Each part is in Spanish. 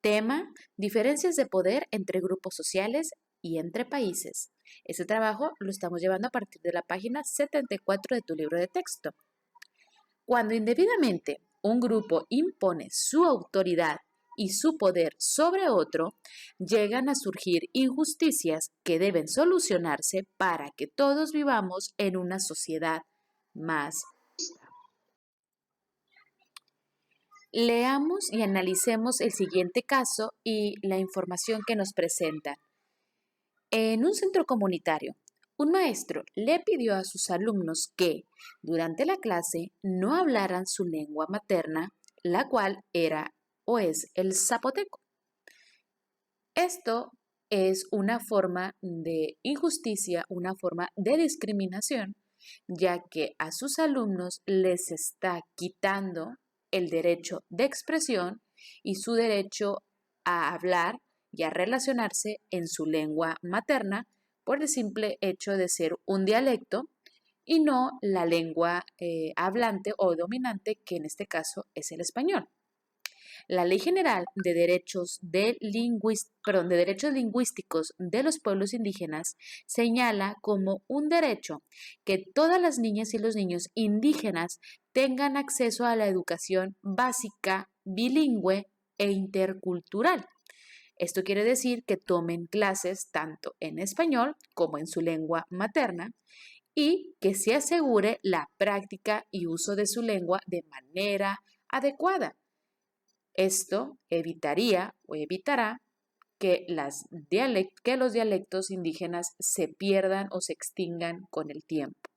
Tema: diferencias de poder entre grupos sociales y entre países. Este trabajo lo estamos llevando a partir de la página 74 de tu libro de texto. Cuando indebidamente un grupo impone su autoridad y su poder sobre otro, llegan a surgir injusticias que deben solucionarse para que todos vivamos en una sociedad más justa. Leamos y analicemos el siguiente caso y la información que nos presenta. En un centro comunitario, un maestro le pidió a sus alumnos que, durante la clase, no hablaran su lengua materna, la cual era o es el zapoteco. Esto es una forma de injusticia, una forma de discriminación, ya que a sus alumnos les está quitando el derecho de expresión y su derecho a hablar y a relacionarse en su lengua materna por el simple hecho de ser un dialecto y no la lengua hablante o dominante, que en este caso es el español. La Ley General de Derechos Lingüísticos de los Pueblos Indígenas señala como un derecho que todas las niñas y los niños indígenas tengan acceso a la educación básica, bilingüe e intercultural. Esto quiere decir que tomen clases tanto en español como en su lengua materna y que se asegure la práctica y uso de su lengua de manera adecuada. Esto evitaría o evitará que los dialectos indígenas se pierdan o se extingan con el tiempo.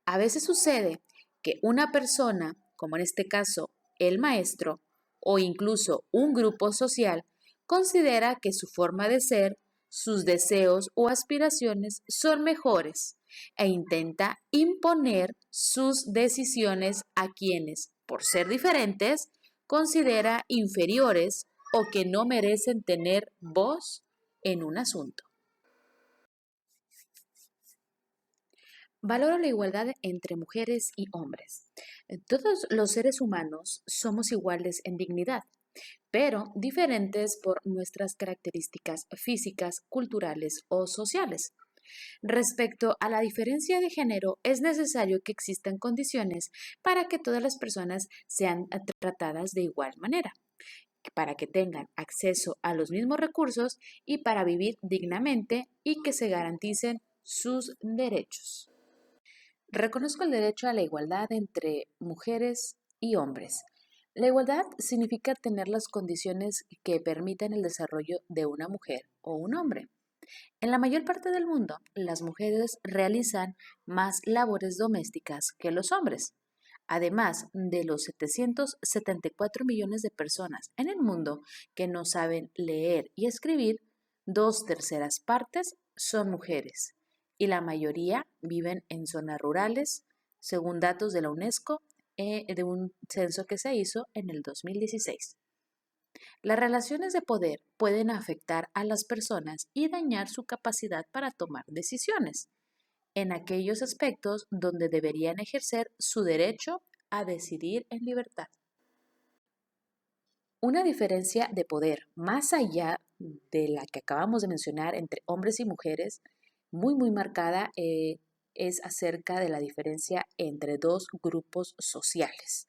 A veces sucede que una persona, como en este caso el maestro, o incluso un grupo social, considera que su forma de ser, sus deseos o aspiraciones son mejores e intenta imponer sus decisiones a quienes, por ser diferentes, considera inferiores o que no merecen tener voz en un asunto. Valoro la igualdad entre mujeres y hombres. Todos los seres humanos somos iguales en dignidad, pero diferentes por nuestras características físicas, culturales o sociales. Respecto a la diferencia de género, es necesario que existan condiciones para que todas las personas sean tratadas de igual manera, para que tengan acceso a los mismos recursos y para vivir dignamente y que se garanticen sus derechos. Reconozco el derecho a la igualdad entre mujeres y hombres. La igualdad significa tener las condiciones que permitan el desarrollo de una mujer o un hombre. En la mayor parte del mundo, las mujeres realizan más labores domésticas que los hombres. Además de los 774 millones de personas en el mundo que no saben leer y escribir, 2/3 partes son mujeres y la mayoría viven en zonas rurales, según datos de la UNESCO de un censo que se hizo en el 2016. Las relaciones de poder pueden afectar a las personas y dañar su capacidad para tomar decisiones en aquellos aspectos donde deberían ejercer su derecho a decidir en libertad. Una diferencia de poder más allá de la que acabamos de mencionar entre hombres y mujeres, muy marcada, es acerca de la diferencia entre dos grupos sociales.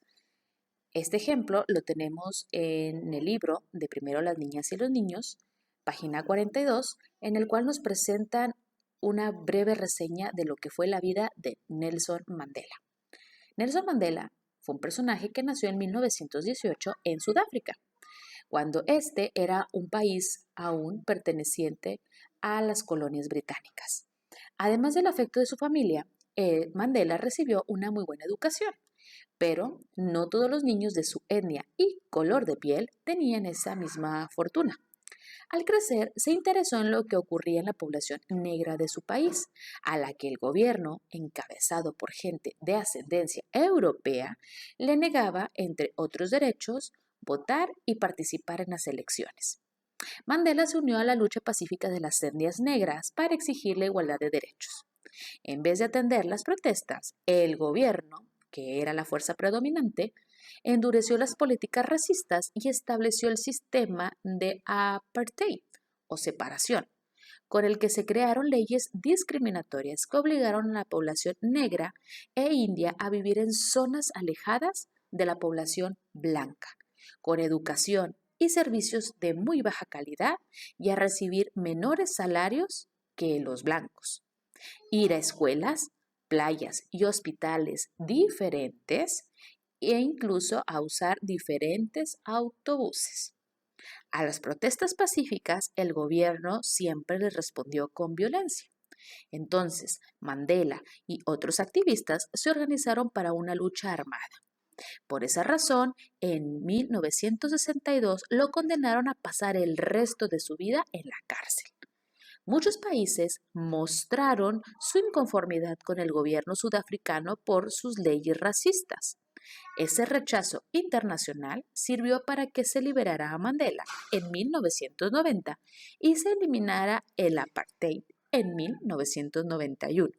Este ejemplo lo tenemos en el libro de Primero las niñas y los niños, página 42, en el cual nos presentan una breve reseña de lo que fue la vida de Nelson Mandela. Nelson Mandela fue un personaje que nació en 1918 en Sudáfrica, cuando este era un país aún perteneciente a las colonias británicas. Además del afecto de su familia, Mandela recibió una muy buena educación, pero no todos los niños de su etnia y color de piel tenían esa misma fortuna. Al crecer, se interesó en lo que ocurría en la población negra de su país, a la que el gobierno, encabezado por gente de ascendencia europea, le negaba, entre otros derechos, votar y participar en las elecciones. Mandela se unió a la lucha pacífica de las etnias negras para exigir la igualdad de derechos. En vez de atender las protestas, el gobierno, que era la fuerza predominante, endureció las políticas racistas y estableció el sistema de apartheid o separación, con el que se crearon leyes discriminatorias que obligaron a la población negra e india a vivir en zonas alejadas de la población blanca, con educación y servicios de muy baja calidad y a recibir menores salarios que los blancos. Ir a escuelas, playas y hospitales diferentes e incluso a usar diferentes autobuses. A las protestas pacíficas, el gobierno siempre les respondió con violencia. Entonces, Mandela y otros activistas se organizaron para una lucha armada. Por esa razón, en 1962 lo condenaron a pasar el resto de su vida en la cárcel. Muchos países mostraron su inconformidad con el gobierno sudafricano por sus leyes racistas. Ese rechazo internacional sirvió para que se liberara a Mandela en 1990 y se eliminara el apartheid en 1991.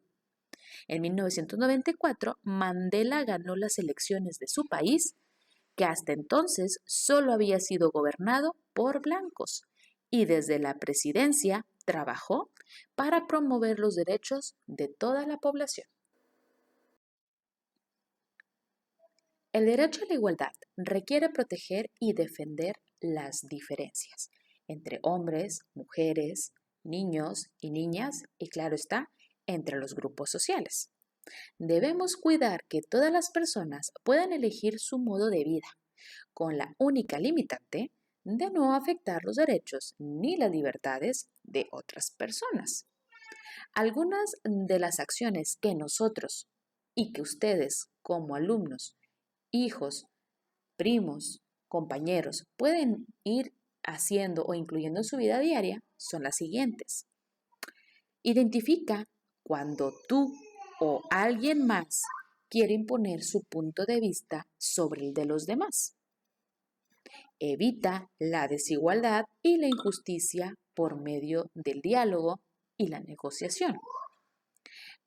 En 1994, Mandela ganó las elecciones de su país, que hasta entonces solo había sido gobernado por blancos, y desde la presidencia trabajó para promover los derechos de toda la población. El derecho a la igualdad requiere proteger y defender las diferencias entre hombres, mujeres, niños y niñas y, claro está, entre los grupos sociales. Debemos cuidar que todas las personas puedan elegir su modo de vida, con la única limitante de no afectar los derechos ni las libertades de otras personas. Algunas de las acciones que nosotros y que ustedes como alumnos, hijos, primos, compañeros pueden ir haciendo o incluyendo en su vida diaria son las siguientes. Identifica cuando tú o alguien más quiere imponer su punto de vista sobre el de los demás. Evita la desigualdad y la injusticia por medio del diálogo y la negociación.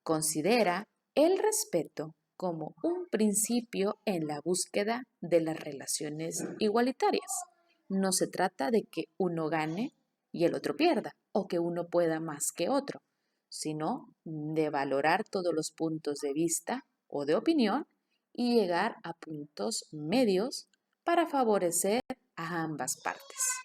Considera el respeto como un principio en la búsqueda de las relaciones igualitarias. No se trata de que uno gane y el otro pierda, o que uno pueda más que otro, sino de valorar todos los puntos de vista o de opinión y llegar a puntos medios para favorecer a ambas partes.